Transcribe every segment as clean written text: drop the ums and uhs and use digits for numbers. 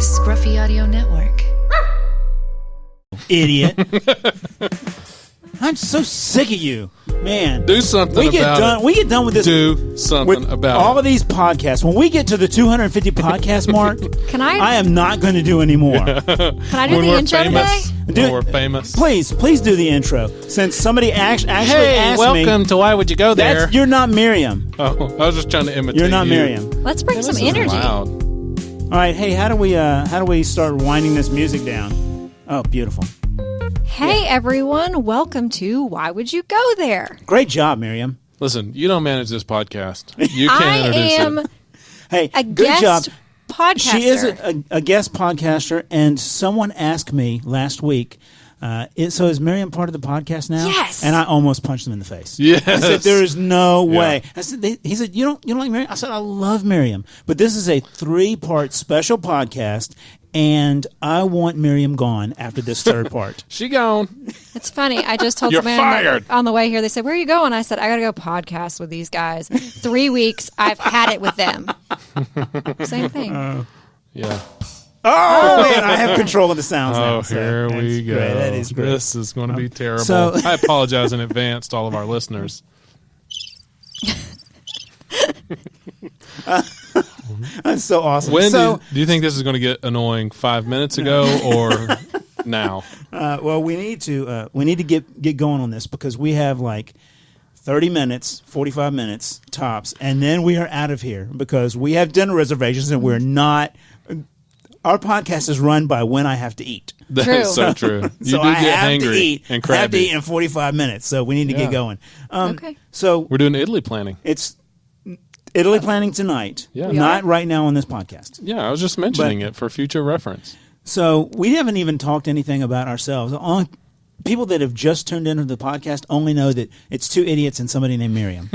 Scruffy Audio Network. Idiot. I'm so sick of you, man. Do something we get about done, it. We get done with this. Do something with about all it. of these podcasts. When we get to the 250 podcast mark, I am not going to do any more. Can I do When the we're intro famous. today? When we're famous. Please do the intro. Since somebody actually Hey, asked welcome me, to Why Would You Go There? you're not Miriam. Oh, I was just trying to imitate You're not you. Miriam. Let's bring This some is energy. loud. All right, hey, how do we start winding this music down? Oh, beautiful. Hey, everyone. Welcome to Why Would You Go There? Great job, Miriam. Listen, you don't manage this podcast. You can't I introduce am it. Hey, a good guest job. podcaster. She is a guest podcaster, and someone asked me last week, so is Miriam part of the podcast now? Yes. And I almost punched him in the face. Yes. I said, there is no Yeah. way. I said, he said, you don't like Miriam? I said, I love Miriam. But this is a 3-part special podcast, and I want Miriam gone after this third part. She gone. It's funny. I just told You're somebody fired. on the way here. They said, "Where are you going?" I said, "I got to go podcast with these guys. 3 weeks. I've had it with them." Same thing. Yeah. Oh, man, I have control of the sounds now. Oh, so here that's we go. Great. That is great. This is going to be terrible. so- I apologize in advance to all of our listeners. That's so awesome. Do you think this is going to get annoying 5 minutes ago or now? Well, we need to get going on this because we have like 30 minutes, 45 minutes tops, and then we are out of here because we have dinner reservations and we're not. Our podcast is run by when I have to eat. That True. is so true. You So do I get have to hangry eat. and I have to crabby. eat in 45 minutes, so we need to Yeah. get going. Okay. So We're doing Italy planning. it's Italy planning tonight, Yeah. not right now on this podcast. Yeah, I was just mentioning it for future reference. So we haven't even talked anything about ourselves. Only people that have just tuned into the podcast only know that it's 2 idiots and somebody named Miriam.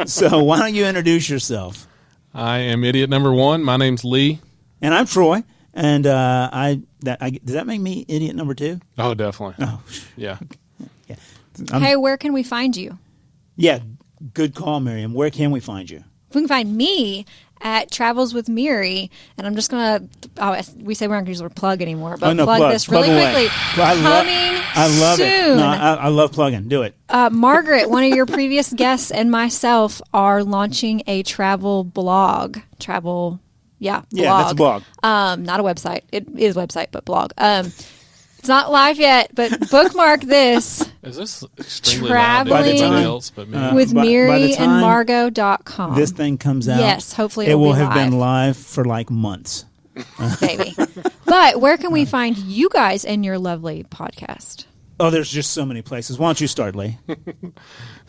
So why don't you introduce yourself? I am idiot number 1. My name's Lee. And I'm Troy. And does that make me idiot number 2? Oh, definitely. Oh, Yeah. Hey, where can we find you? yeah. Good call, Miriam. Where can we find you? You can find me at Travels with Miri, and I'm just gonna. We say we're not gonna use the word plug anymore, but plug this really away. quickly. I love soon. it. No, I love plugging. Do it. Margaret, one of your previous guests, and myself are launching a travel blog. Yeah, blog. that's a blog. Not a website. It is a website, but blog. It's not live yet, but bookmark this Is this extremely Traveling loud to anybody time- else but me? with by the Miri time and Margot.com. This thing comes out. Yes, hopefully it it'll will be have been live. live for like months. Baby. But where can we find you guys and your lovely podcast? Oh, there's just so many places. Why don't you start, Lee?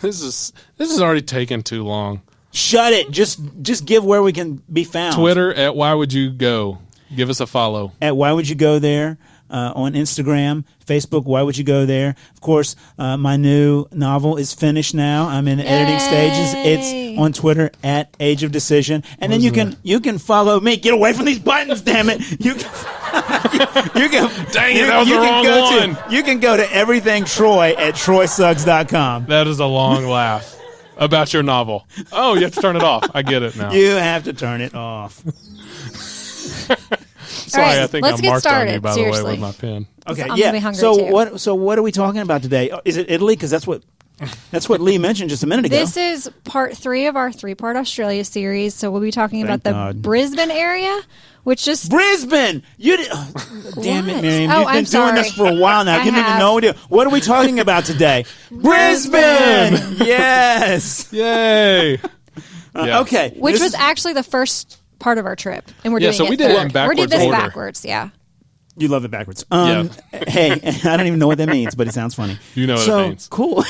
This is already taken too long. Shut it. Just give where we can be found. Twitter at Why Would You Go. Give us a follow. At Why Would You Go There? On Instagram, Facebook, Why Would You Go There? Of course, my new novel is finished now. I'm in the editing stages. It's on Twitter at Age of Decision. And then you can follow me. Get away from these buttons, damn it. You can Dang it, that was the wrong one. You can go to Everything Troy at troysuggs.com. That is a long laugh about your novel. Oh, you have to turn it off. I get it now. You have to turn it off. Sorry, All right, I think let's I get marked on you, started, by the seriously. way, with my pen. Okay, I'm gonna yeah. be hungry, too. So what are we talking about today? Is it Italy? Because that's what Lee mentioned just a minute ago. This is part 3 of our 3-part Australia series. So we'll be talking Thank about the God. Brisbane area, which just Brisbane! You did, damn it, What? Miriam. Oh, You've been I'm doing this for sorry. a while now. I You have have. no idea. What are we talking about today? Brisbane! Yes! Yay! Yeah. Okay. which this was is- actually the first part of our trip, and we're Yeah, doing so it we did it third. in backwards We did this order. backwards, yeah. You love it backwards. Yeah. Hey, I don't even know what that means, but it sounds funny. You know what so, it means. Cool.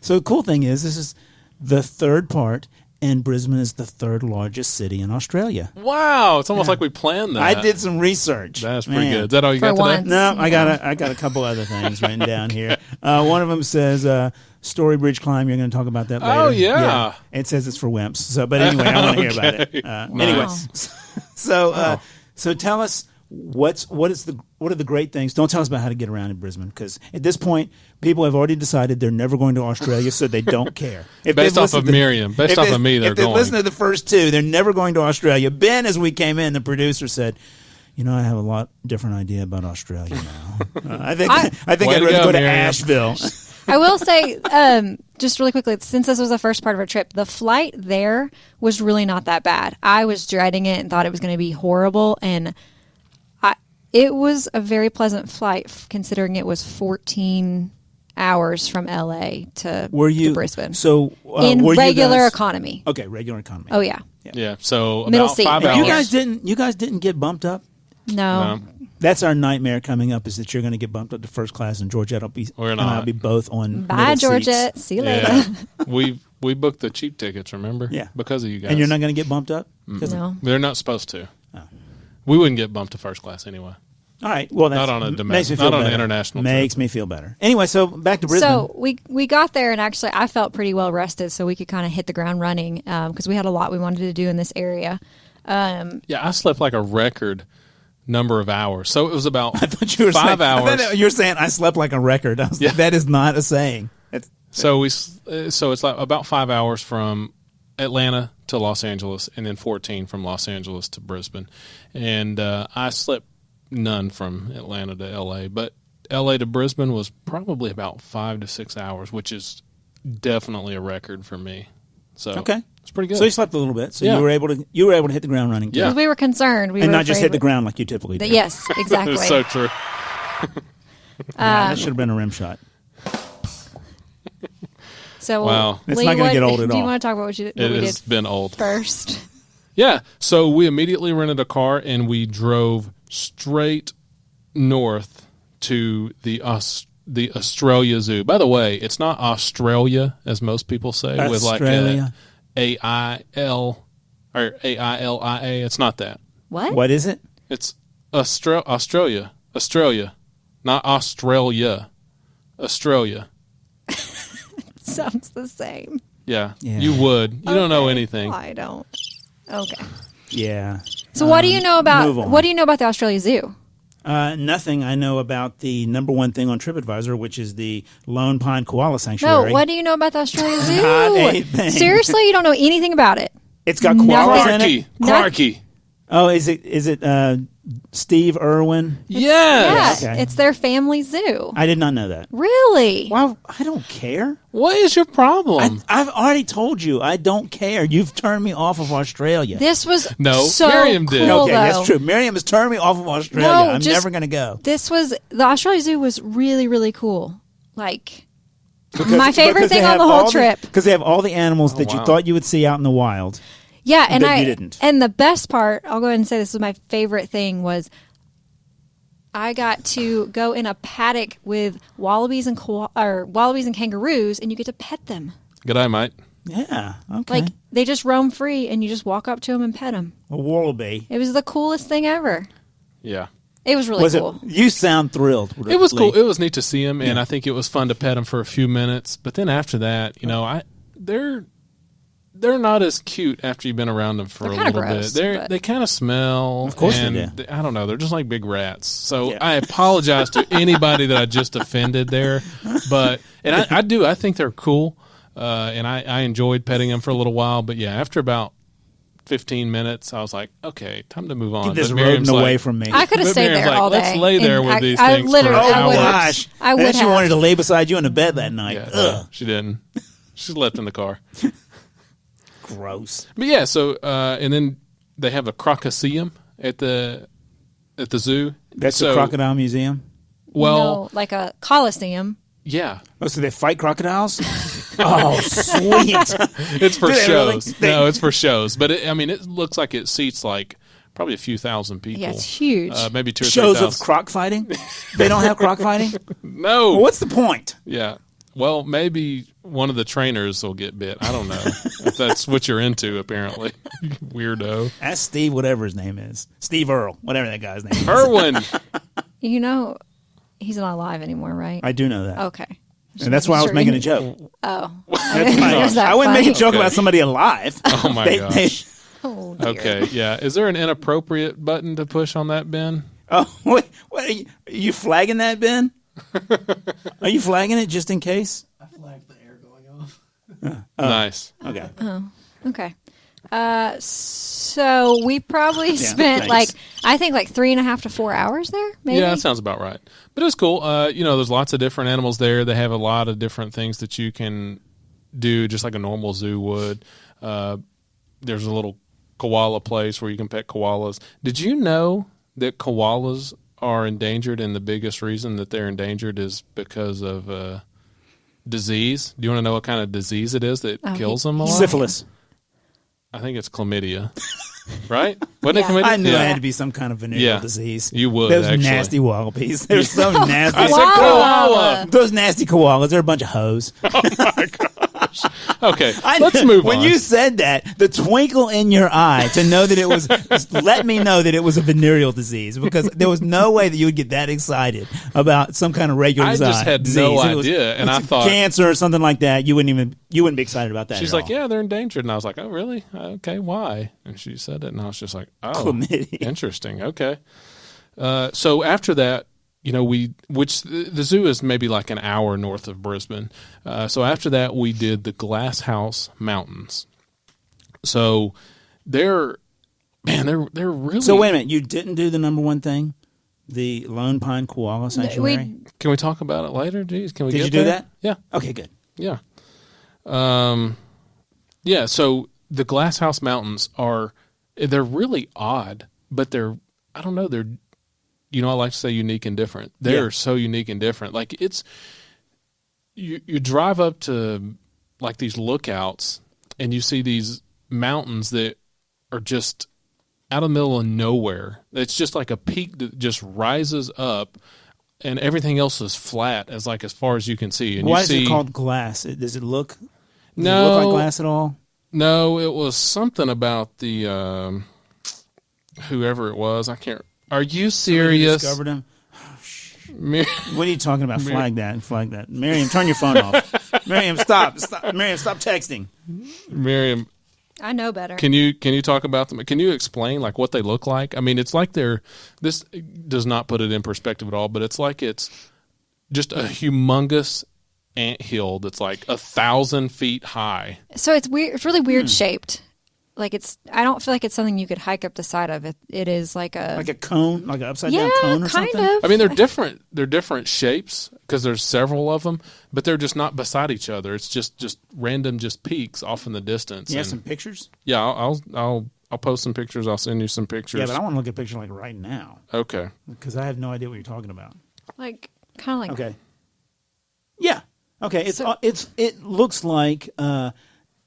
So the cool thing is this is the 3rd part, and Brisbane is the 3rd largest city in Australia. Wow, it's almost like we planned that. I did some research. That's pretty Man. good. Is that all you For got today? once. No, I got a couple other things written down here. One of them says Story Bridge climb. You're going to talk about that later. Oh, yeah. It says it's for wimps. So, but anyway, I want to hear about it. Anyway, so tell us what are the great things? Don't tell us about how to get around in Brisbane, because at this point, people have already decided they're never going to Australia, so they don't care. If Based they've off of listened to- Miriam. Based if off they- of me, they're if they going. listen to the first 2, they're never going to Australia. Ben, as we came in, the producer said, I have a lot different idea about Australia now. I think Way I'd to rather go, go to Miriam. Asheville. I will say, just really quickly, since this was the first part of our trip, the flight there was really not that bad. I was dreading it and thought it was going to be horrible, and it was a very pleasant flight considering it was 14 hours from LA to Brisbane. So in were regular you guys, economy. Okay, regular economy. Oh yeah. Yeah, so Middle about seat. 5 Right hours. here. You guys didn't get bumped up? No. That's our nightmare coming up, is that you're going to get bumped up to first class, and Georgette We're and I'll not. be both on Bye, middle Georgette. seats. See you later. Yeah. We booked the cheap tickets, remember? Yeah. Because of you guys. And you're not going to get bumped up? No. They're not supposed to. We wouldn't get bumped to first class anyway. All right. Well, that's, Not on a makes me feel not on an better. international Makes trip. me feel better. Anyway, so back to Brisbane. So we got there, and actually I felt pretty well rested, so we could kind of hit the ground running because we had a lot we wanted to do in this area. Yeah, I slept like a record number of hours. So it was about I thought you were 5 saying, hours. You're saying I slept like a record. I was like, that is not a saying. So it's like about 5 hours from Atlanta to Los Angeles, and then 14 from Los Angeles to Brisbane. And I slept none from Atlanta to L.A., but L.A. to Brisbane was probably about 5 to 6 hours, which is definitely a record for me. So Okay. it's pretty good. So you slept a little bit. So Yeah. you were able to hit the ground running. Yeah. Because we were concerned. We And were not just afraid hit the ground like you typically do. Yes, exactly. It's so true. That should have been a rim shot. So Wow. It's Lee, not gonna what- get old at Do you all. want to talk about what It we has did been old. first? Yeah. So we immediately rented a car and we drove straight north to the Australia Zoo. By the way, it's not Australia as most people say with like Australia. A-I-L or A-I-L-I-A. It's not that. What? What is it? It's Australia, not Australia, Australia. Sounds the same. Yeah, Yeah. you would. You don't know anything. I don't. Okay. Yeah. So what do you know about move on. what do you know about the Australia Zoo? Nothing. I know about the number one thing on TripAdvisor, which is the Lone Pine Koala No, Sanctuary. what do you know about the Australia Not a Zoo? thing. Seriously, you don't know anything about it. It's got koalas in Clarky, it. Clarky. Oh, is it Steve Irwin? Yes. Yeah, Okay. it's their family zoo. I did not know that. Really? Well, I don't care. What is your problem? I've already told you I don't care. You've turned me off of Australia. This was No, so Miriam cool, did. Okay, though. that's true. Miriam has turned me off of Australia. No, I'm just- never going to go. This was the Australia Zoo was really really cool. Like my favorite thing on the whole trip. Because they have all the animals that you wow. thought you would see out in the wild. Yeah, and But you didn't. And the best part, I'll go ahead and say this was my favorite thing was I got to go in a paddock with wallabies and kangaroos, and you get to pet them. G'day, mate. Yeah, okay. Like they just roam free, and you just walk up to them and pet them. a wallaby. It was the coolest thing ever. Yeah. It was really Was cool. it? You sound thrilled. It was Lee. cool. It was neat to see him, and I think it was fun to pet him for a few minutes. But then after that, they're not as cute after you've been around them for They're a kinda little gross, bit. but- They kind of smell. Of course they and do. I don't know. They're just like big rats. So Yeah. I apologize to anybody that I just offended there. But I do. I think they're cool, and I enjoyed petting them for a little while. But yeah, after about 15 minutes, I was like, okay, time to move on. Get this But Miriam's rodent away like- from me. I could have But stayed Miriam's there like, all day. let's lay there and with I, these I things literally, for I Oh would have. gosh! I would Then she have. wanted to lay beside you in the bed that night. Yeah, Ugh, she didn't. She slept in the car. gross. But yeah, so and then they have a crocoseum at the zoo. That's so, the crocodile museum. Well, like a coliseum. yeah, Oh, so they fight crocodiles? Oh, sweet! it's for Do they really? shows. No, it's for shows. But it looks like it seats like probably a few thousand people. Yeah, it's huge. Maybe 2 or 3 Shows of thousand. croc fighting? They don't have croc fighting? No. Well, what's the point? Yeah. Well, maybe one of the trainers will get bit. I don't know if that's what you're into. Apparently, weirdo. Ask Steve, whatever his name is. Steve Earle, whatever that guy's name is. Irwin. You know, he's not alive anymore, right? I do know that. Okay. And that's why I was Sure. making a joke. Oh, That's why Is that I wouldn't make a funny? joke Okay. about somebody alive. Oh my gosh. Oh, dear. Okay. Yeah. Is there an inappropriate button to push on that, Ben? Oh, wait, what are you flagging that, Ben? Are you flagging it just in case? I flagged the air going off. Nice. Okay. Okay. So we probably spent thanks. I think 3.5 to 4 hours there. Maybe. Yeah, that sounds about right. But it was cool. There's lots of different animals there. They have a lot of different things that you can do, just like a normal zoo would. There's a little koala place where you can pet koalas. Did you know that koalas are endangered, and the biggest reason that they're endangered is because of disease? Do you want to know what kind of disease it is that kills them a lot? Syphilis. I think it's chlamydia. Right? Wasn't it chlamydia? I knew it had to be some kind of venereal disease. You would, Those actually. nasty wallabies. They're so nasty. I said koala. Those nasty koalas. They're a bunch of hoes. Oh, my gosh. Okay, let's move when on. you said that, the twinkle in your eye to know that it was, let me know that it was a venereal disease, because there was no way that you would get that excited about some kind of regular I just had disease. no If it was idea, and I thought cancer or something like that. You wouldn't be excited about that. She's at like, all. yeah, they're endangered. And I was like, oh, really? Okay, why? And she said it, and I was just like, oh, Chlamydia. interesting. Okay. So after that, which the zoo is maybe like an hour north of Brisbane. So after that, we did the Glass House Mountains. So they're really. So wait a minute, you didn't do the number one thing, the Lone Pine Koala Sanctuary. Can we talk about it later? Jeez, can we? Did get you do there? that? Yeah. Okay, good. Yeah. Yeah, so the Glass House Mountains they're really odd, but I don't know, I like to say unique and different. They're so unique and different. Like you drive up to like these lookouts and you see these mountains that are just out of the middle of nowhere. It's just like a peak that just rises up, and everything else is flat as far as you can see. And Why is it called glass? Does it look No, like glass at all? No, it was something about the whoever it was. I can't. Are you serious? Discovered him. Mir- What are you talking about? Flag that. Miriam, turn your phone off. Miriam, stop. Miriam, stop texting. Miriam, I know better. can you talk about them? Can you explain what they look like? I mean, it's like this does not put it in perspective at all, but it's just a humongous anthill that's 1,000 feet high. So it's weird. It's really weird shaped. I don't feel like it's something you could hike up the side of. It is like a cone, like an upside down cone or kind something. of. I mean, they're different. They're different shapes because there's several of them, but they're just not beside each other. It's just random, just peaks off in the distance. You have some pictures? Yeah, I'll post some pictures. I'll send you some pictures. Yeah, but I want to look at a picture right now Okay. because I have no idea what you're talking about. kind of like Okay. Yeah. Okay. It looks like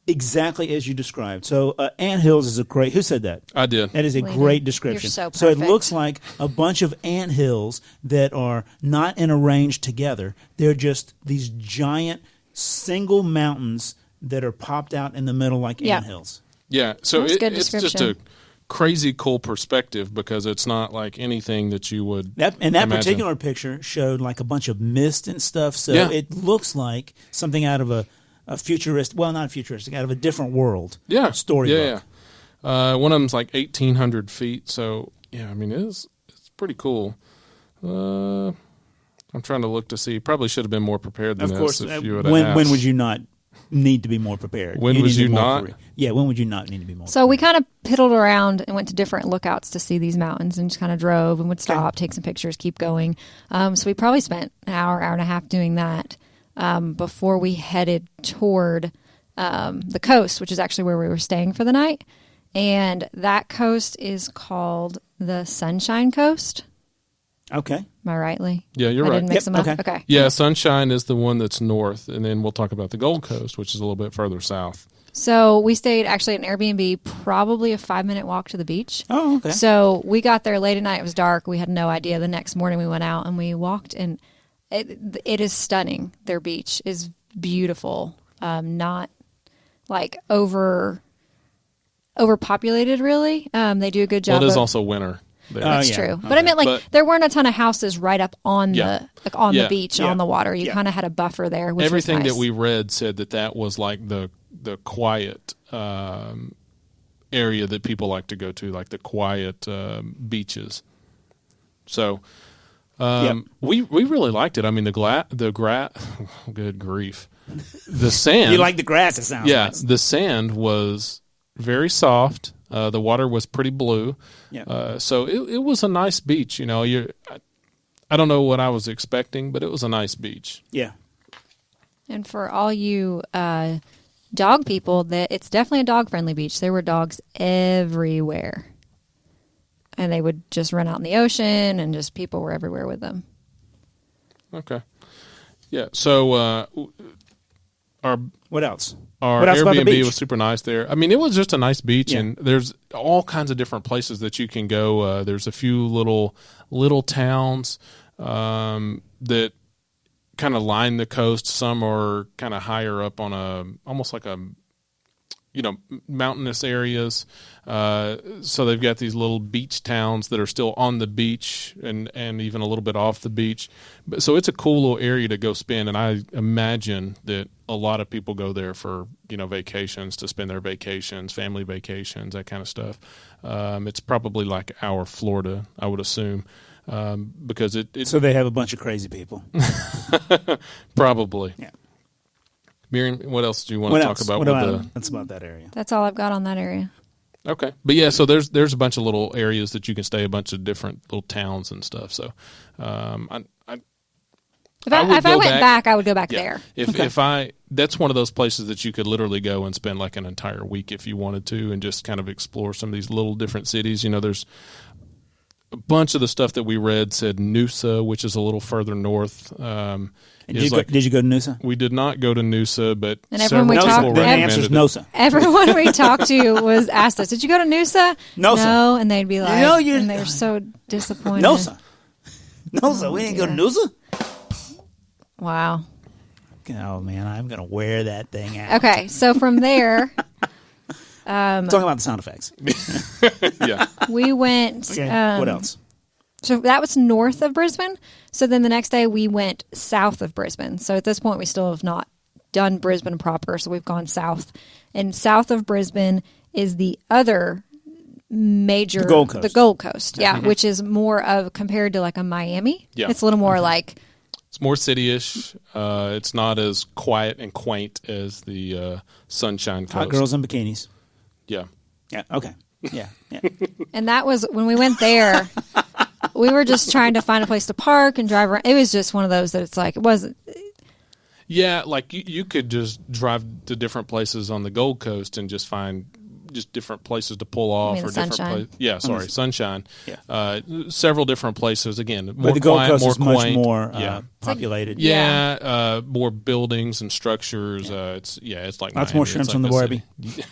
exactly as you described. So anthills is a great. Who said that? I did. That is a Lena, great description. you're so So it perfect. looks like a bunch of anthills that are not in a range together. They're just these giant single mountains that are popped out in the middle like anthills. Yeah, so That's a good it's just a description. crazy cool perspective because it's not like anything that you would That imagine. particular picture showed a bunch of mist and stuff. So Yeah. it looks like something out of a futuristic, well, not futuristic, out of a different world. Yeah. Storybook. Yeah. One of them's 1,800 feet. So, yeah, I mean, it's pretty cool. I'm trying to look to see. Probably should have been more prepared than Of course. this if you would have When asked. would you not need to be more prepared? When would need to be you more not? Yeah, when would you not need to be more So we kind of piddled around and went to different lookouts to see these mountains and just kind of drove and would stop, take some pictures, keep going. So we probably spent an hour and a half doing that before we headed toward the coast, which is actually where we were staying for the night. And that coast is called the Sunshine Coast. Okay. Am I right, Lee? Yeah, you're I right. didn't mix Yep, them up. okay. Okay. Yeah, Sunshine is the one that's north, and then we'll talk about the Gold Coast, which is a little bit further south. So we stayed actually at an Airbnb, probably a 5-minute walk to the beach. Oh, okay. So we got there late at night. It was dark. We had no idea. The next morning we went out and we walked, and it is stunning. Their beach is beautiful. Not overpopulated, really. They do a good job. Well, it is of, also winter there. That's yeah. true. Okay. But I meant But- there weren't a ton of houses right up on Yeah. the beach, Yeah. on the water. You Yeah. kind of had a buffer there, which Everything was nice. that we read said that was like the quiet area that people like to go to, like the quiet beaches. So we really liked it. I mean, good grief, the sand. You like the grass, it sounds yeah, like. the sand was very soft. The water was pretty blue. Yeah. So it was a nice beach. You know, I don't know what I was expecting, but it was a nice beach. Yeah. And for all you dog people, that it's definitely a dog-friendly beach. There were dogs everywhere. And they would just run out in the ocean, and just people were everywhere with them. Okay. Yeah. So What else? our What else about the Airbnb beach? was super nice there. I mean, it was just a nice beach, Yeah. and there's all kinds of different places that you can go. There's a few little towns that kind of line the coast. Some are kind of higher up on almost like a mountainous areas. So they've got these little beach towns that are still on the beach and even a little bit off the beach. So it's a cool little area to go spend. And I imagine that a lot of people go there for, vacations, to spend their vacations, family vacations, that kind of stuff. It's probably like our Florida, I would assume. Because it So they have a bunch of crazy people. probably. Yeah. Miriam, what else do you want to talk about? That's about that area. That's all I've got on that area. Okay, but yeah, so there's a bunch of little areas that you can stay, a bunch of different little towns and stuff. So, If I would go went back, I would go back yeah, there. That's one of those places that you could literally go and spend like an entire week if you wanted to, and just kind of explore some of these little different cities. There's a bunch of the stuff that we read said Noosa, which is a little further north. Did you go to Noosa? We did not go to Noosa, but And everyone we several talked- people The recommended answer is it. Noosa. Everyone we talked to was asked us, "Did you go to Noosa?" Noosa. No, and they'd be like, No, you're- and they're so disappointed. Noosa. Noosa. We didn't go to dear. Noosa? Wow. Oh, man, I'm going to wear that thing out. Okay, so from there, Talking about the sound effects. Yeah, we went. Okay, what else? So that was north of Brisbane. So then the next day we went south of Brisbane. So at this point we still have not done Brisbane proper. So we've gone south. And south of Brisbane is the other major... The Gold Coast. The Gold Coast, yeah. Which is more of, compared to like a Miami. Yeah. It's a little more like... it's more city-ish. It's not as quiet and quaint as the Sunshine Coast. Hot girls in bikinis. Yeah. Yeah, okay. Yeah. And that was, when we went there, we were just trying to find a place to park and drive around. It was just one of those that it's like, it wasn't... Yeah, like you could just drive to different places on the Gold Coast and just find just different places to pull off, mean or the different Sunshine? places. Yeah, sorry, Sunshine. Yeah. Several different places. Again, more But the Gold quiet, Coast more is much quaint. more yeah. populated. Yeah, more buildings and structures. It's like Lots Miami. more It's shrimps like on the a Barbie. city.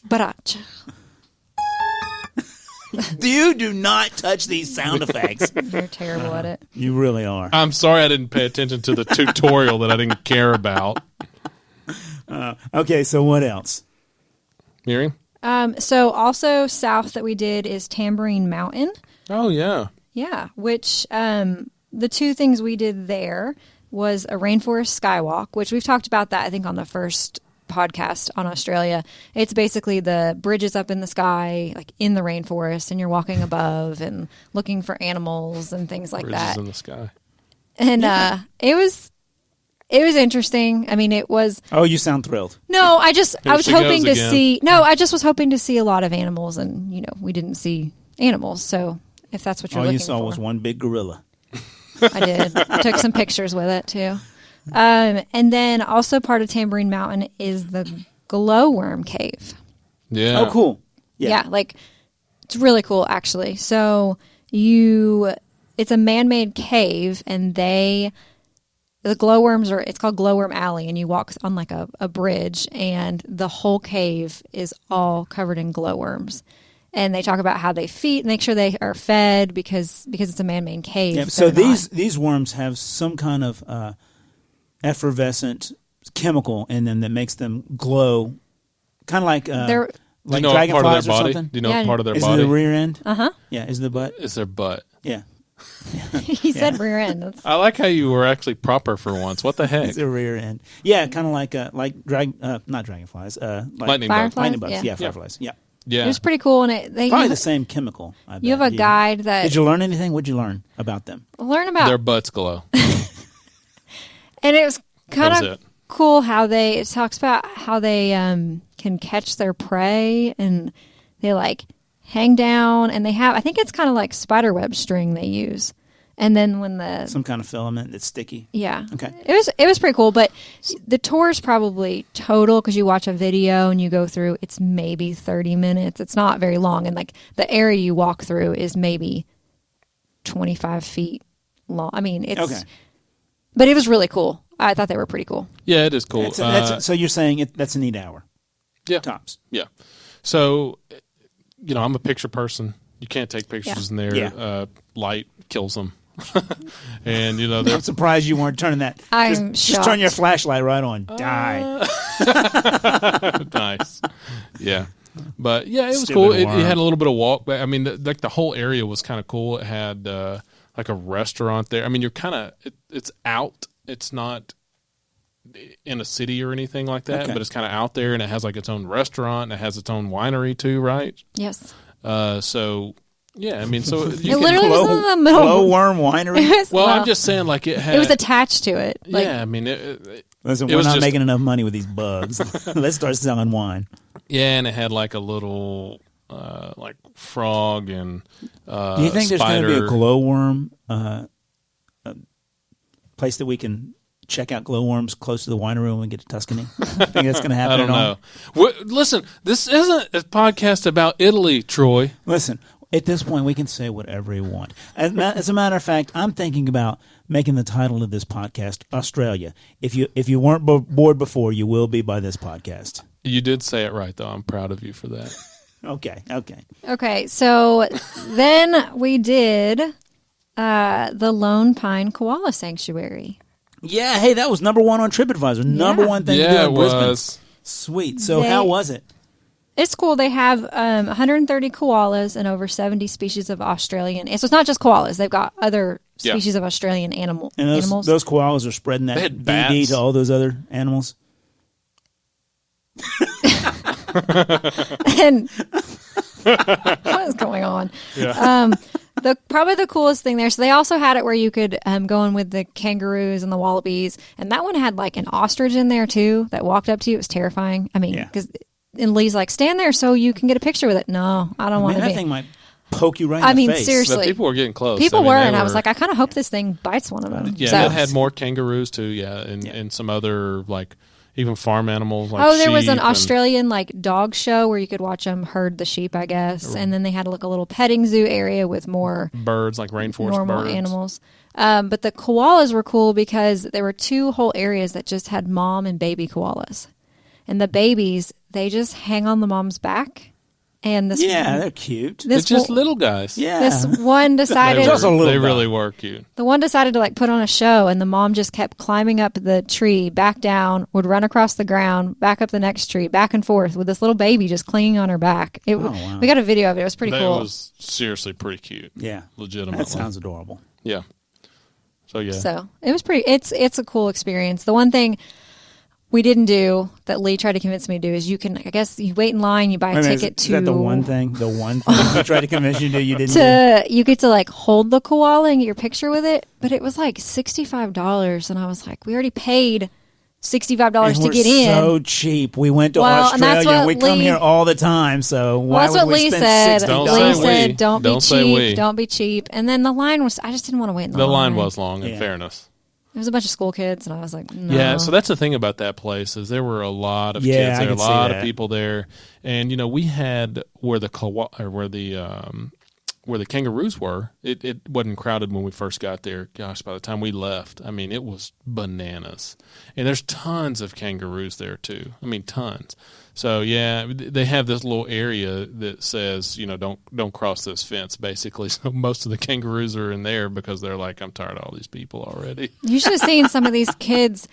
Baracha. You do not touch these sound effects. You're terrible at it. You really are. I'm sorry I didn't pay attention to the tutorial that I didn't care about. Okay, so what else? Miriam? So also south that we did is Tambourine Mountain. Oh, yeah. Yeah, which the two things we did there was a rainforest skywalk, which we've talked about that, I think, on the first podcast on Australia. It's basically the bridges up in the sky, like in the rainforest, and you're walking above and looking for animals and things like Bridges that. in the sky. And it was interesting. I mean, it was... Oh, you sound thrilled. No, I was she hoping to goes again. see... No, I just was hoping to see a lot of animals, and, we didn't see animals. So if that's what you're All looking you saw for. was one big gorilla. I did. Took some pictures with it, too. And then also part of Tambourine Mountain is the glowworm cave. Yeah. Oh, cool. Yeah, like it's really cool, actually. So it's a man-made cave, and the glowworms it's called Glowworm Alley, and you walk on like a bridge, and the whole cave is all covered in glowworms. And they talk about how they make sure they are fed because it's a man-made cave. Yeah, so they're not. these worms have some kind of effervescent chemical in them that makes them glow, kind of like Do you know what part of dragonflies their or body? something. Do you know Yeah. what part of their Is it body? the rear end? Uh-huh. Yeah, is it the butt? It's their butt. Yeah, He said rear end. That's, I like how you were actually proper for once. What the heck? it's the rear end. Yeah, kind of like not dragonflies, like Lightning Fireflies? bug. lightning bugs. Yeah. Yeah, fireflies. Yeah, Yeah. It was pretty cool, and probably the same chemical. I you have bet. a guide that Did you learn anything? What'd you learn about them? learn about, Their butts glow. and it was That kind was of it. cool how it talks about how they can catch their prey, and they like hang down, and they have, I think it's kind of like spiderweb string they use. And then when some kind of filament that's sticky. Yeah. Okay. It was pretty cool, but the tour's probably total, because you watch a video and you go through, it's maybe 30 minutes. It's not very long. And like the area you walk through is maybe 25 feet long. I mean, it's, okay. But it was really cool. I thought they were pretty cool. Yeah, it is cool. So you're saying that's a neat hour. Yeah. Tops. Yeah. So, I'm a picture person. You can't take pictures in there. Yeah. Light kills them. And I'm surprised you weren't turning that. I'm just turn your flashlight right on. Die. Nice. Yeah. But yeah, it was Stupid cool. It worm. had a little bit of walk, but I mean, the whole area was kind of cool. It had like a restaurant there. I mean, you're kind of it's out. It's not in a city or anything like that, but it's kind of out there, and it has like its own restaurant. And it has its own winery too, right? Yes. So. Yeah, I mean, so it literally was in the middle. Glowworm Winery. Well, I'm just saying, like it was attached to it. Like, yeah, I mean, listen, we're not making enough money with these bugs. Let's start selling wine. Yeah, and it had like a little like frog and Do you think there's going to be a glowworm place that we can check out glowworms close to the winery when we get to Tuscany? I think that's going to happen. I don't know. Listen, this isn't a podcast about Italy, Troy. Listen. At this point, we can say whatever we want. As a matter of fact, I'm thinking about making the title of this podcast Australia. If you weren't bored before, you will be by this podcast. You did say it right, though. I'm proud of you for that. Okay. So then we did the Lone Pine Koala Sanctuary. Yeah, hey, that was number one on TripAdvisor. Number one thing to do in Brisbane. Was. Sweet. So how was it? It's cool. They have 130 koalas and over 70 species of Australian. So it's not just koalas. They've got other species of Australian animals. And those koalas are spreading that DD to all those other animals. And what is going on? Yeah. Probably the coolest thing there. So they also had it where you could go in with the kangaroos and the wallabies, and that one had like an ostrich in there too that walked up to you. It was terrifying. I mean, because. And Lee's like, stand there so you can get a picture with it. No, I don't want to be. That thing might poke you right in the face. Seriously. But people were getting close. People were, and I was like, I kind of hope this thing bites one of them. Yeah, it had more kangaroos too, and some other, like, even farm animals like there was an sheep Australian, like, dog show where you could watch them herd the sheep, I guess. And then they had like a little petting zoo area with more birds, like rainforest normal birds. animals. But the koalas were cool because there were two whole areas that just had mom and baby koalas. And the babies, they just hang on the mom's back. And this they're cute. They're just little guys. Yeah. This one decided... they really were cute. The one decided to like put on a show, and the mom just kept climbing up the tree, back down, would run across the ground, back up the next tree, back and forth with this little baby just clinging on her back. Wow. We got a video of it. It was pretty cool. It was seriously pretty cute. Yeah. Legitimately. That sounds adorable. Yeah. So, yeah. So, it was pretty... It's a cool experience. The one thing... we didn't do that Lee tried to convince me to do is you can, I guess, you wait in line, you buy a ticket to... Is that the one thing? The one thing he tried to convince you to do you didn't do? You get to, like, hold the koala and get your picture with it, but it was, like, $65, and I was like, we already paid $65 to get in. So cheap. We went to Australia, and we come here all the time, so why would we spend $60? Lee said, don't be cheap, don't be cheap. And then the line was... I just didn't want to wait in the line. The line was long, in fairness. It was a bunch of school kids, and I was like, no. Yeah, so that's the thing about that place is there were a lot of kids there, a lot of people there, and we had where the kangaroos were. It wasn't crowded when we first got there. Gosh, by the time we left, I mean it was bananas, and there's tons of kangaroos there too. I mean tons. So yeah, they have this little area that says, don't cross this fence, basically. So most of the kangaroos are in there because they're like, I'm tired of all these people already. You should have seen some of these kids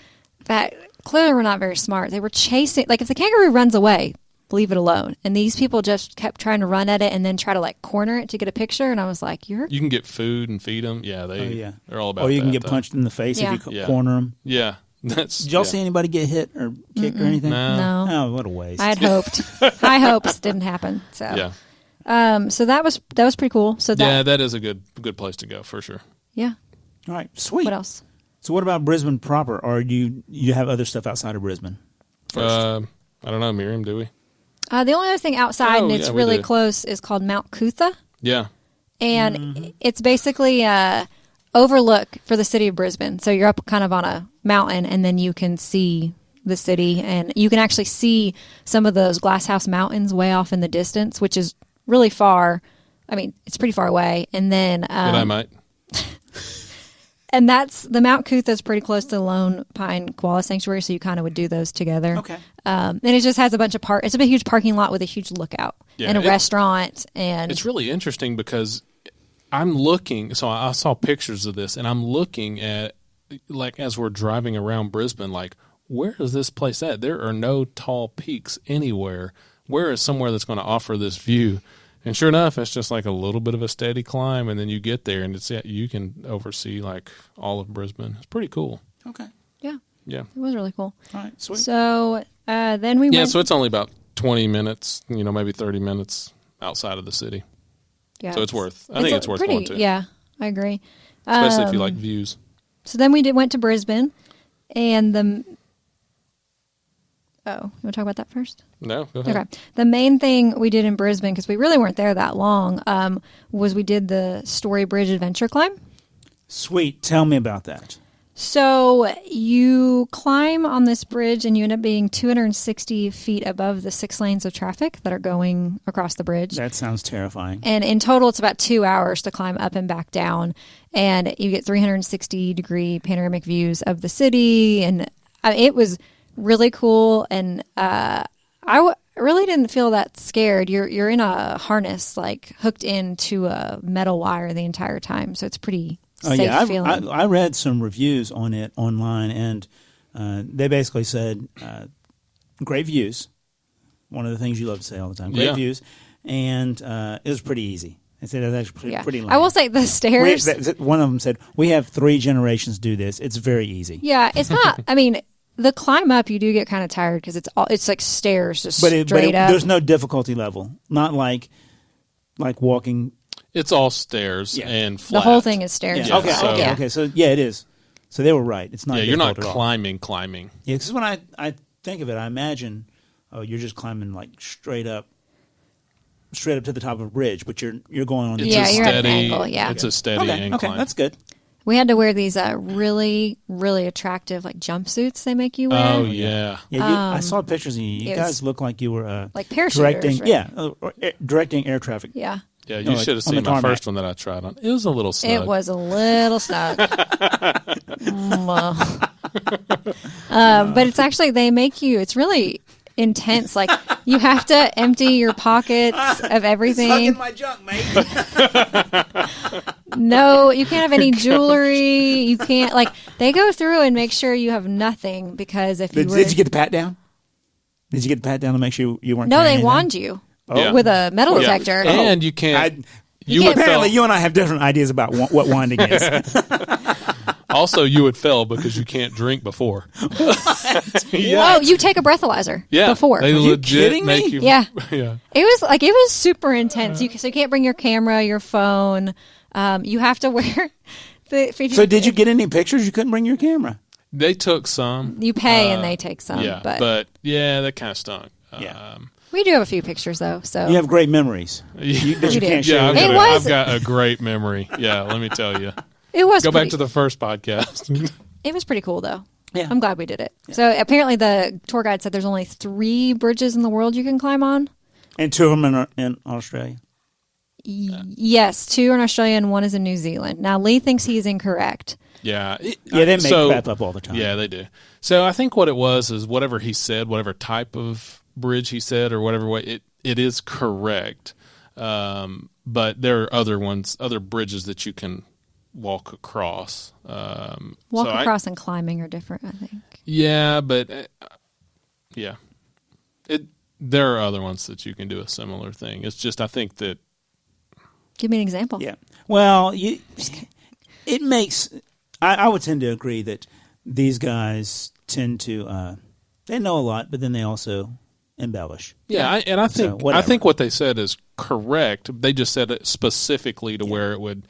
that clearly were not very smart. They were chasing, like if the kangaroo runs away, leave it alone. And these people just kept trying to run at it and then try to like corner it to get a picture. And I was like, you can get food and feed them. Yeah, they're all about that. Or you can get punched in the face if you corner them. Yeah. Did y'all see anybody get hit or kicked or anything? No. Oh, what a waste. I had hoped. High hopes didn't happen. So yeah. So that was pretty cool. So that is a good place to go for sure. Yeah. All right, sweet. What else? So what about Brisbane proper? Or you have other stuff outside of Brisbane? I don't know, Miriam, do we? The only other thing outside, and it's we really do. close, is called Mount Cootha. Yeah. And it's basically a overlook for the city of Brisbane. So you're up kind of on a mountain, and then you can see the city, and you can actually see some of those Glasshouse Mountains way off in the distance, which is really far. I mean, it's pretty far away. And then Good I might. and that's the Mount Cootha is pretty close to the Lone Pine Koala Sanctuary, so you kind of would do those together. Okay. And it just has a bunch of it's a big, huge parking lot with a huge lookout and a restaurant. And it's really interesting because I'm looking. So I saw pictures of this, and I'm looking at, like, as we're driving around Brisbane, like, where is this place at? There are no tall peaks anywhere. Where is somewhere that's going to offer this view? And sure enough, it's just like a little bit of a steady climb, and then you get there, and you can oversee like all of Brisbane. It's pretty cool. Okay. yeah, Yeah. it was really cool. All right. Sweet. So then we went. So it's only about 20 minutes, maybe 30 minutes outside of the city. Yeah, So it's worth. I think it's worth pretty, going to. Yeah, I agree. Especially if you like views. So then we went to Brisbane, and you want to talk about that first? No, go ahead. Okay. The main thing we did in Brisbane, because we really weren't there that long, was we did the Story Bridge adventure climb. Sweet. Tell me about that. So you climb on this bridge, and you end up being 260 feet above the 6 lanes of traffic that are going across the bridge. That sounds terrifying. And in total, it's about 2 hours to climb up and back down. And you get 360-degree panoramic views of the city. And it was really cool. And really didn't feel that scared. You're in a harness, like hooked into a metal wire the entire time. So it's pretty safe feeling. I read some reviews on it online, and they basically said great views. One of the things you love to say all the time. Great views. And it was pretty easy. They said that's pretty lame. I will say the stairs. One of them said, we have 3 generations do this. It's very easy. Yeah, it's not. I mean, the climb up, you do get kind of tired because it's like stairs just straight up. There's no difficulty level. Not like walking. It's all stairs and flat. The whole thing is stairs. Yeah. Yeah. Okay. So it is. So they were right. It's not. Yeah, you're not difficult at all. climbing. Yeah, because when I think of it, I imagine, you're just climbing like straight up to the top of a bridge, but you're going on. You're at an angle. Yeah, it's a steady incline. Okay, that's good. We had to wear these really, really attractive like jumpsuits they make you wear. Oh yeah. Yeah, I saw pictures of you. You guys look like you were like parachuters, directing. right? Yeah, directing air traffic. Yeah. Yeah, you should have seen my first one that I tried on. It was a little snug. It was a little snug. But it's actually, they make you, it's really intense. Like, you have to empty your pockets of everything. It's in my junk, mate. No, you can't have any jewelry. You can't, like, they go through and make sure you have nothing, because if you Did you get the pat down? Did you get the pat down to make sure you weren't No, carrying they anything? wand you Yeah. with a metal detector. And you can't. Apparently, you and I have different ideas about what wanding is. Also, you would fail because you can't drink before. Whoa, you take a breathalyzer before. They legit kidding make me? you. Yeah. Yeah. It was super intense. So you can't bring your camera, your phone. You have to wear So did you get any pictures? You couldn't bring your camera. They took some. You pay and they take some. Yeah, but that kind of stunk. Yeah. We do have a few pictures though. So You have great memories that you can't share. Yeah, with I've us. got a great memory. Yeah, let me tell you. it was Go back to the first podcast. It was pretty cool though. Yeah. I'm glad we did it. Yeah. So apparently the tour guide said there's only 3 bridges in the world you can climb on. And 2 of them in Australia. Yes, 2 are in Australia and 1 is in New Zealand. Now Lee thinks he's incorrect. Yeah. They make crap up all the time. Yeah, they do. So I think what it was is whatever he said, whatever type of bridge he said or whatever way, it is correct. But there are other bridges that you can walk across. Across and climbing are different, I think. Yeah, but there are other ones that you can do a similar thing. It's just I think that. Give me an example. Yeah. Well, it makes. I would tend to agree that these guys tend to. They know a lot, but then they also embellish. Yeah, I think what they said is correct. They just said it specifically to where it would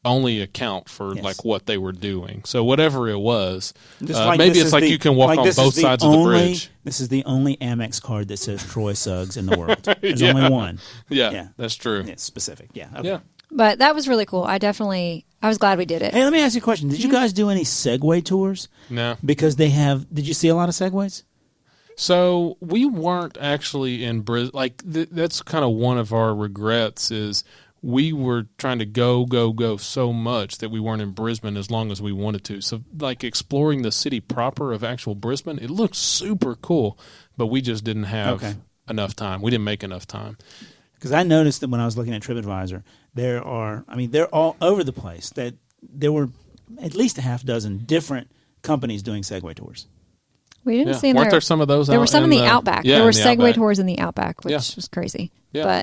only account for Yes. like what they were doing. So whatever it was, Just like maybe this it's is like the- you can walk like on this is both sides of the bridge. This is the only Amex card that says Troy Suggs in the world. There's Yeah. only one. Yeah, Yeah. that's true. It's specific. Yeah. Okay. Yeah. But that was really cool. I was glad we did it. Hey, let me ask you a question. Did you guys do any Segway tours? No. Because did you see a lot of Segways? So we weren't actually in Brisbane. Like that's kind of one of our regrets is we were trying to go so much that we weren't in Brisbane as long as we wanted to. So like exploring the city proper of actual Brisbane, it looked super cool, but we just didn't have enough time. We didn't make enough time. Because I noticed that when I was looking at TripAdvisor, they're all over the place. That there were at least a half dozen different companies doing Segway tours. We didn't see them Weren't there. there some of those? There were out some in the Outback. Yeah, there were in the Segway Outback. tours in the Outback, which Yeah. was crazy. Yeah.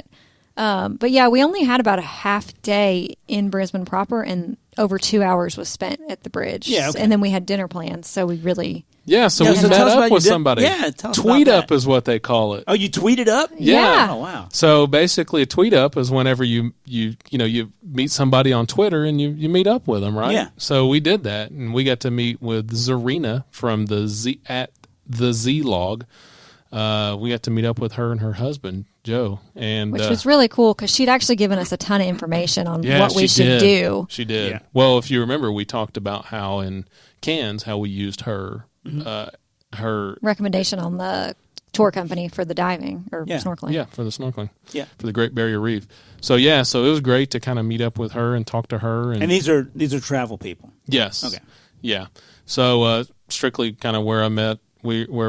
But yeah, we only had about a half day in Brisbane proper, and over 2 hours was spent at the bridge. Yeah, okay. And then we had dinner plans, so we really... Yeah, so Yeah, we so met tell us up about with your somebody. Yeah, tell us Tweet about up that. is what they call it. Oh, you tweeted up? Yeah. Oh, wow. So basically, a tweet up is whenever you meet somebody on Twitter and you meet up with them, right? Yeah. So we did that, and we got to meet with Zarina from the Z Log. We got to meet up with her and her husband Joe, and Which was really cool because she'd actually given us a ton of information on what we she should did. do. She did. Yeah. Well, if you remember, we talked about how in Cairns how we used her her Recommendation on the tour company for the diving or Yeah. snorkeling. for the snorkeling. Yeah. For the Great Barrier Reef. So it was great to kind of meet up with her and talk to her. And these are travel people. Yes. Okay. Yeah. So strictly kind of where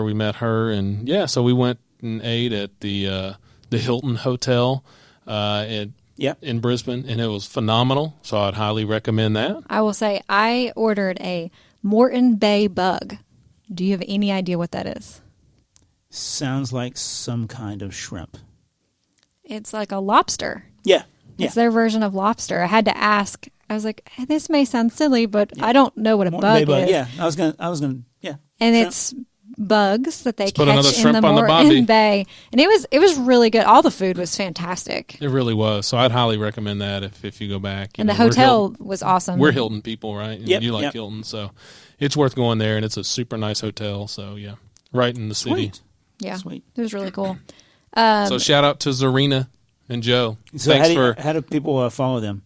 we met her, and so we went and ate at the Hilton Hotel in Brisbane, and it was phenomenal. So I'd highly recommend that. I will say I ordered a Moreton Bay bug. Do you have any idea what that is? Sounds like some kind of shrimp. It's like a lobster. Yeah. It's their version of lobster. I had to ask. I was like, hey, this may sound silly, but I don't know what a bug is. Yeah, I was gonna. Yeah, And shrimp. it's bugs that they put another catch in shrimp the on the bobby. Moreton Bay, and it was really good. All the food was fantastic, It really was. So I'd highly recommend that if you go back. and the hotel was awesome. We're Hilton people, right? And Yep, you like yep. Hilton, so it's worth going there, and it's a super nice hotel. So right in the city. Sweet. Yeah, Sweet. it was really cool. So shout out to Zarina and Joe. So Thanks how do people follow them?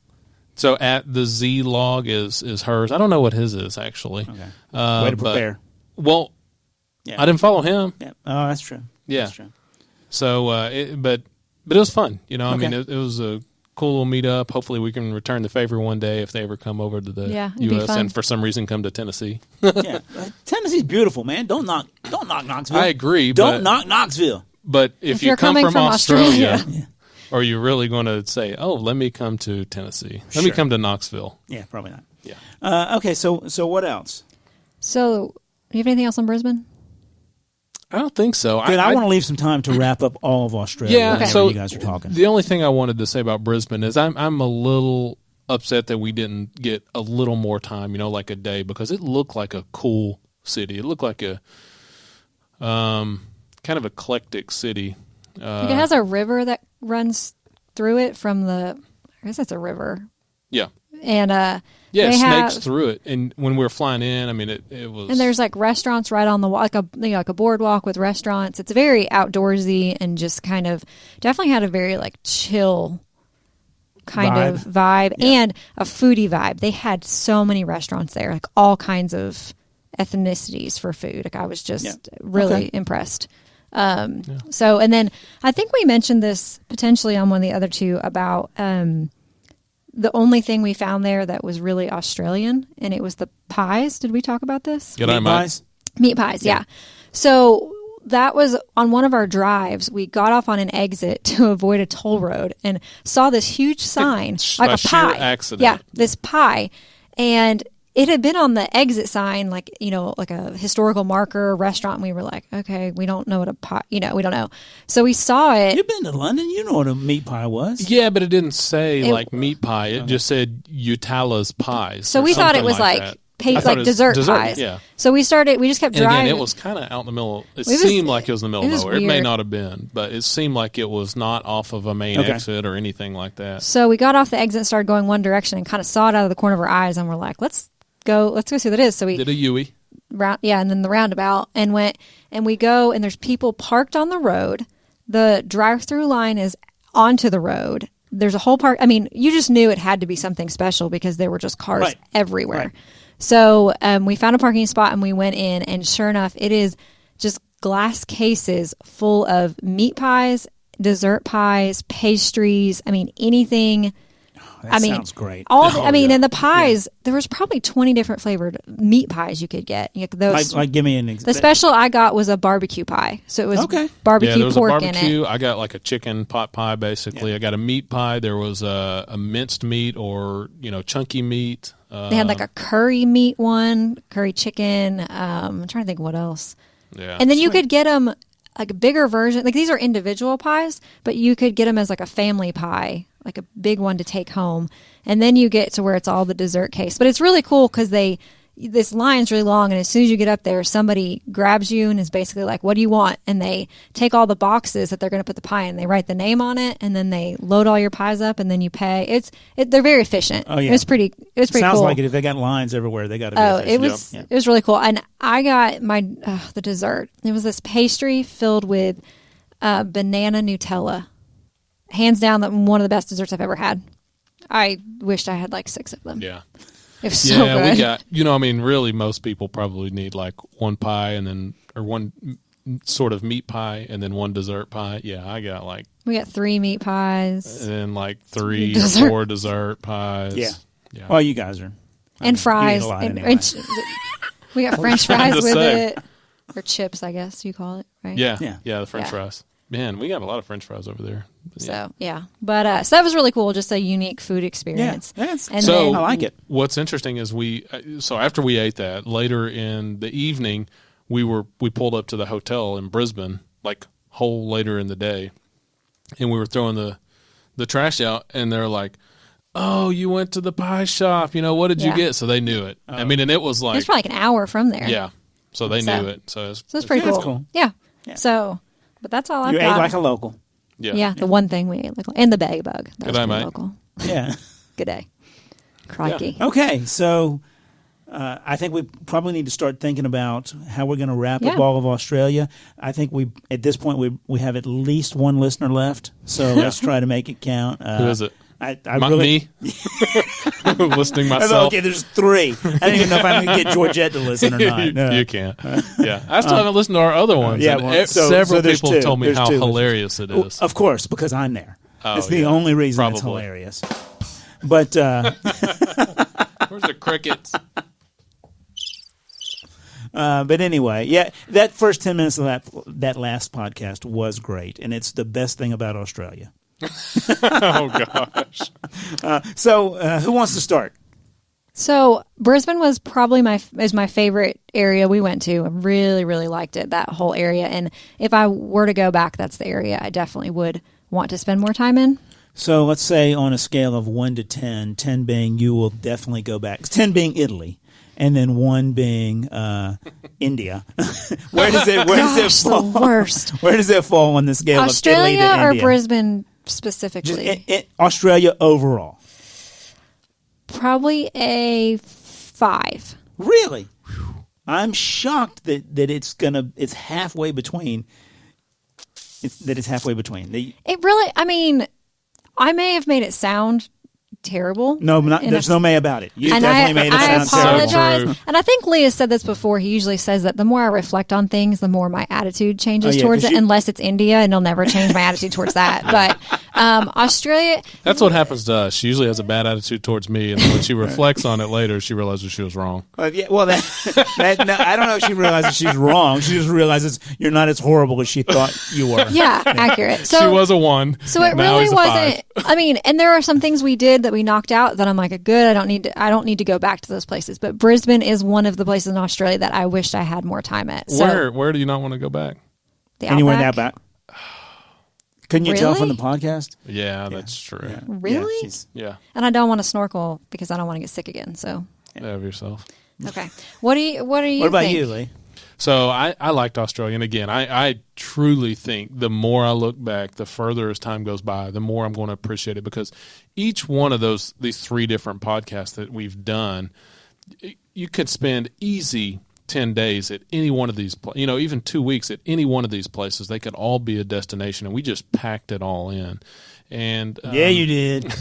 So at the Z Log is hers. I don't know what his is actually. Okay. Way to prepare. Well, Yeah. I didn't follow him. Yeah. Oh, that's true. Yeah. That's true. So, but it was fun. I Okay. mean, it was a cool little meetup. Hopefully, we can return the favor one day if they ever come over to the Yeah, it'd be U.S. fun. and for some reason come to Tennessee. Yeah. Tennessee's beautiful, man. Don't knock Knoxville. I agree. Don't knock Knoxville. But if you you're come coming from from Australia, Australia. are you really going to say, "Oh, let me come to Tennessee. Let me Sure. come to Knoxville"? Yeah, probably not. Yeah. Okay. So what else? So, do you have anything else on Brisbane? I don't think so. Good. I want to leave some time to wrap up all of Australia. Yeah, whenever so you guys are talking. The only thing I wanted to say about Brisbane is I'm a little upset that we didn't get a little more time, like a day, because it looked like a cool city. It looked like a kind of eclectic city. It has a river that runs through it from the. I guess it's a river, Yeah. and Yeah, they snakes have- through it. And when we were flying in, I mean, it was... And there's like restaurants right on the wall, like a boardwalk with restaurants. It's very outdoorsy and just kind of definitely had a very like chill kind of vibe and a foodie vibe. They had so many restaurants there, like all kinds of ethnicities for food. Like I was just really impressed. So, and then I think we mentioned this potentially on one of the other two about, the only thing we found there that was really Australian, and it was the pies. Did we talk about this? G'day, mate. Pies? Meat pies, yeah. So that was on one of our drives. We got off on an exit to avoid a toll road and saw this huge sign, By like a sheer pie. accident. Yeah, this pie. And it had been on the exit sign, like, like a historical marker restaurant. And we were like, okay, we don't know what a pie, we don't know. So we saw it. You've been to London. You know what a meat pie was. Yeah, but it didn't say It- like meat pie. It just said Utala's pies. So or we thought it something was like that. I thought it was dessert dessert, pies. yeah. So we just kept And driving. again, it was kind of out in the middle. It was- seemed like it was in the middle it of was nowhere. It may weird. not have been, but it seemed like it was not off of a main exit or anything like that. So we got off the exit, started going one direction, and kind of saw it out of the corner of our eyes, and we're like, let's go see what it is. So we Did a Yui. and then the roundabout, and went, and we go, and there's people parked on the road. The drive-through line is onto the road. There's a whole park. I mean, you just knew it had to be something special because there were just cars everywhere. Right. So we found a parking spot and we went in, and sure enough, it is just glass cases full of meat pies, dessert pies, pastries. I mean, anything. That sounds great. And the pies, there was probably 20 different flavored meat pies you could get. Those, Like, give me an example. the special I got was a barbecue pie. So it was Okay. barbecue there was pork a barbecue. in it. I got like a chicken pot pie, basically. Yeah. I got a meat pie. There was a minced meat or chunky meat. They had like a curry meat one, curry chicken. I'm trying to think what else. Yeah. And then you could get them like a bigger version. Like these are individual pies, but you could get them as like a family pie, like a big one to take home. And then you get to where it's all the dessert case. But it's really cool because this line's really long, and as soon as you get up there, somebody grabs you and is basically like, what do you want? And they take all the boxes that they're going to put the pie in. They write the name on it, and then they load all your pies up, and then you pay. They're very efficient. Oh, yeah. It was pretty Sounds cool. like it. If they got lines everywhere, they got to be It efficient. was really cool. And I got the dessert. It was this pastry filled with banana Nutella. Hands down, one of the best desserts I've ever had. I wished I had like 6 of them. Yeah. It was so good. We got, really most people probably need like one pie or one sort of meat pie and then one dessert pie. Yeah, I got like. We got 3 meat pies. And then like 3 or Dessert. 4 dessert pies. Yeah. Yeah. Well, you guys are. And fries. You eat a lot And- anyway. we got French fries to with say. it. Or chips, I guess you call it, right? Yeah. Yeah. Yeah, the French Yeah. fries. Man, we got a lot of French fries over there. So, yeah. But so that was really cool. Just a unique food Yeah. experience. That's, And So then- I like it. What's interesting is so after we ate that, later in the evening, we pulled up to the hotel in Brisbane, like whole later in the day, and we were throwing the trash out, and they're like, "Oh, you went to the pie shop. What did you Yeah. get?" So they knew it. I mean, and it was it like, was probably like an hour from there. yeah. So they So- knew it. So So it's pretty That's cool. cool. Yeah. Yeah. So, but that's all I've You ate got. like a local. yeah. The one thing we ate, and the bag bug. That Good was day, pretty mate. local. Yeah. Good day. Crikey. Okay, so I think we probably need to start thinking about how we're going to wrap up Yeah. all of Australia. I think at this point we have at least one listener left, so let's try to make it count. Who is it? I Me? Listening I thought, myself. okay, there's 3. I don't even know if I'm going to get Georgette to listen or not. No. You can't. Yeah. I still haven't listened to our other ones. yeah, and well, so several there's people 2. told me There's how 2 hilarious it is. Of course, because I'm there. Oh, It's the yeah. only reason it's Probably. hilarious. But Where's the crickets? but anyway, yeah, that first 10 minutes of that last podcast was great, and it's the best thing about Australia. Oh, gosh. So, who wants to start? So Brisbane was probably my favorite area we went to. I really, really liked it, that whole area. And if I were to go back, that's the area I definitely would want to spend more time in. So let's say on a scale of 1 to 10, 10 being you will definitely go back, 10 being Italy, and then 1 being India. Where does it fall? The worst. Where does it fall on the scale of Italy Australia to or India? Brisbane specifically? Just Australia overall. Probably a 5. Really? I'm shocked that it's halfway between. It's halfway between. It really, I mean, I may have made it sound terrible. No, there's no may about it. You definitely made it I sound terrible. apologize. true. And I think Leah said this before. He usually says that the more I reflect on things, the more my attitude changes Oh, yeah, towards 'cause it, unless it's India, and it'll never change my attitude towards that. But Australia, That's what happens to us. She usually has a bad attitude towards me, and then when she reflects on it later, she realizes she was wrong. Yeah, well, no, I don't know if she realizes she's wrong. She just realizes you're not as horrible as she thought you were. yeah, accurate. So she was a 1. So it now really he's a 5. wasn't. I mean, and there are some things we did that we knocked out that I'm like, good. I don't need to go back to those places. But Brisbane is one of the places in Australia that I wished I had more time at. So Where do you not want to go back? the Anywhere in Outback. that back. Couldn't you tell from the Really? podcast? Yeah, that's true. Yeah. Really? Yeah, Yeah. And I don't want to snorkel because I don't want to get sick again. So Have yourself. Okay. What do you What about think? you, Lee? So I liked Australia. And again, I truly think the more I look back, the further as time goes by, the more I'm going to appreciate it, because each one of these 3 different podcasts that we've done, you could spend easy 10 days at any one of these, even 2 weeks at any one of these places. They could all be a destination, and we just packed it all in. And Yeah, you did.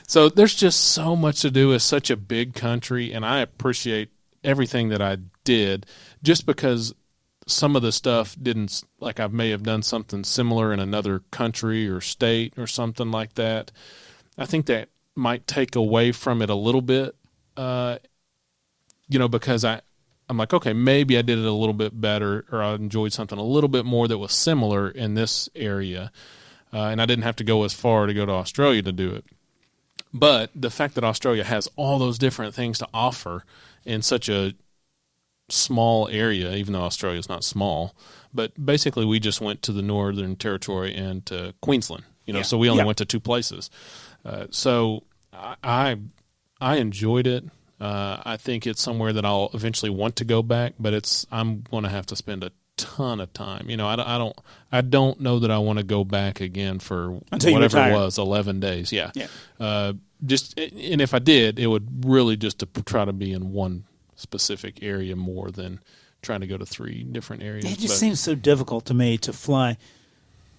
so there's just so much to do. It's such a big country, and I appreciate everything that I did, just because some of the stuff didn't, like I may have done something similar in another country or state or something like that. I think that might take away from it a little bit, because I'm like, okay, maybe I did it a little bit better, or I enjoyed something a little bit more that was similar in this area. And I didn't have to go as far to go to Australia to do it. But the fact that Australia has all those different things to offer in such a small area, even though Australia is not small, but basically we just went to the Northern Territory and to Queensland, so we only went to 2 places. So I enjoyed it. I think it's somewhere that I'll eventually want to go back, but I'm going to have to spend a ton of time. I don't know that I want to go back again for whatever it was, 11 days. Yeah. And if I did, it would really just to try to be in one specific area more than trying to go to 3 different areas. It just seems so difficult to me to fly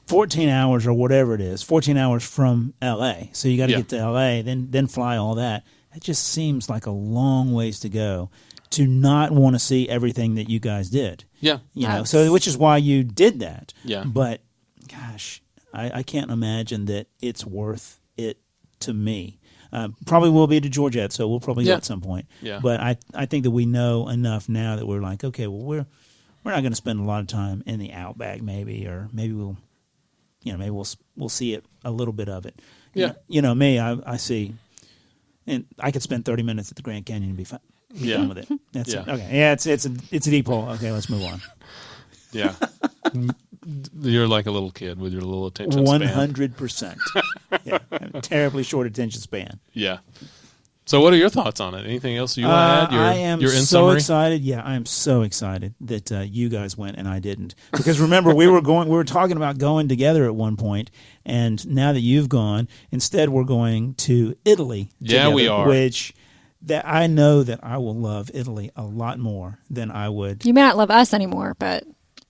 14 hours or whatever it is, 14 hours from L.A. So you got to get to L.A., then fly all that. It just seems like a long ways to go to not want to see everything that you guys did. Yeah. So which is why you did that. Yeah. But, gosh, I can't imagine that it's worth it to me. Probably will be to Georgette, so we'll probably go at some point. Yeah. But I think that we know enough now that we're like, okay, well, we're not going to spend a lot of time in the outback, maybe, or maybe we'll see it, a little bit of it. Yeah. Me, I see, and I could spend 30 minutes at the Grand Canyon and be fine with it. That's it. Okay. Yeah, it's a deep hole. Okay, let's move on. Yeah. You're like a little kid with your little attention span. 100%. Yeah, terribly short attention span. Yeah. So what are your thoughts on it? Anything else you want to add? I am so excited. Yeah, I am so excited that you guys went and I didn't. Because remember, we were talking about going together at one point, and now that you've gone, instead we're going to Italy together, we are. Which that I know that I will love Italy a lot more than I would. You may not love us anymore, but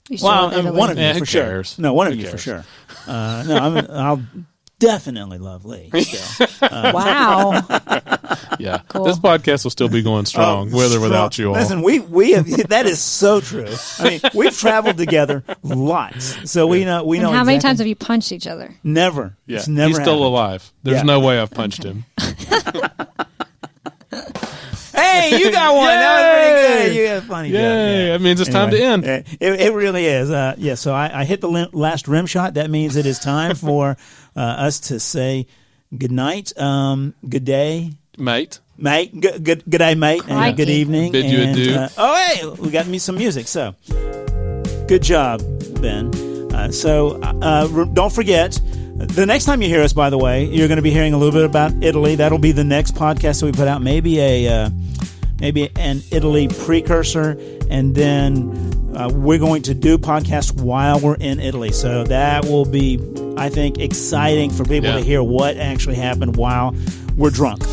you still love Italy. One of you for sure. No, one of you for sure. I'll definitely love Lee still. Wow. Yeah. Cool. This podcast will still be going strong, with or without you all. Listen, we have, that is so true. I mean, we've traveled together lots, so we know. And how many times have you punched each other? Never. Yeah. It's never He's still happened. alive. There's no way I've punched him. Hey, you got one. That was pretty good. You got a funny joke. Yay. That means it's time to end. It really is. So I hit the last rim shot. That means it is time for us to say good night, good day, Mate. good day, mate, and good evening. Bid you adieu. Hey, we got me some music. So good job, Ben. Don't forget. The next time you hear us, by the way, you're going to be hearing a little bit about Italy. That'll be the next podcast that we put out. Maybe an Italy precursor, and then we're going to do podcasts while we're in Italy. So that will be, I think, exciting for people to hear what actually happened while we're drunk.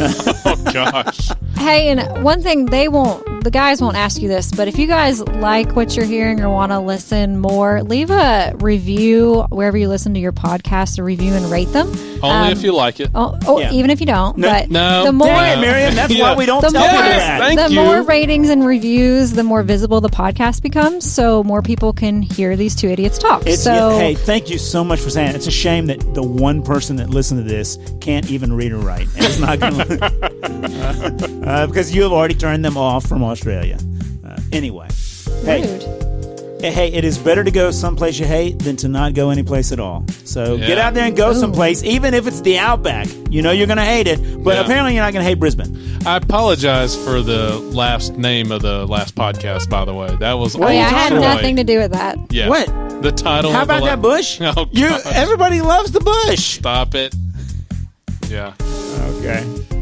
Oh gosh. Hey, and one thing the guys won't ask you this, but if you guys like what you're hearing or want to listen more, leave a review wherever you listen to your podcast, a review and rate them. Only if you like it. Even if you don't. But no. The more, Dang it, Miriam, that's why we don't tell people that. The more ratings and reviews, the more visible the podcast becomes, so more people can hear these two idiots talk. Hey, thank you so much for saying it. It's a shame that the one person that listened to this can't even read or write, and it's not going to because you have already turned them off from Australia. Anyway, hey, it is better to go someplace you hate than to not go anyplace at all. So get out there and go someplace, even if it's the Outback. You know you're going to hate it, but apparently you're not going to hate Brisbane. I apologize for the last name of the last podcast, by the way. That was I had nothing to do with that. Yeah. What? The title. How about that bush? Oh, gosh. Everybody loves the bush. Stop it. Yeah. Okay.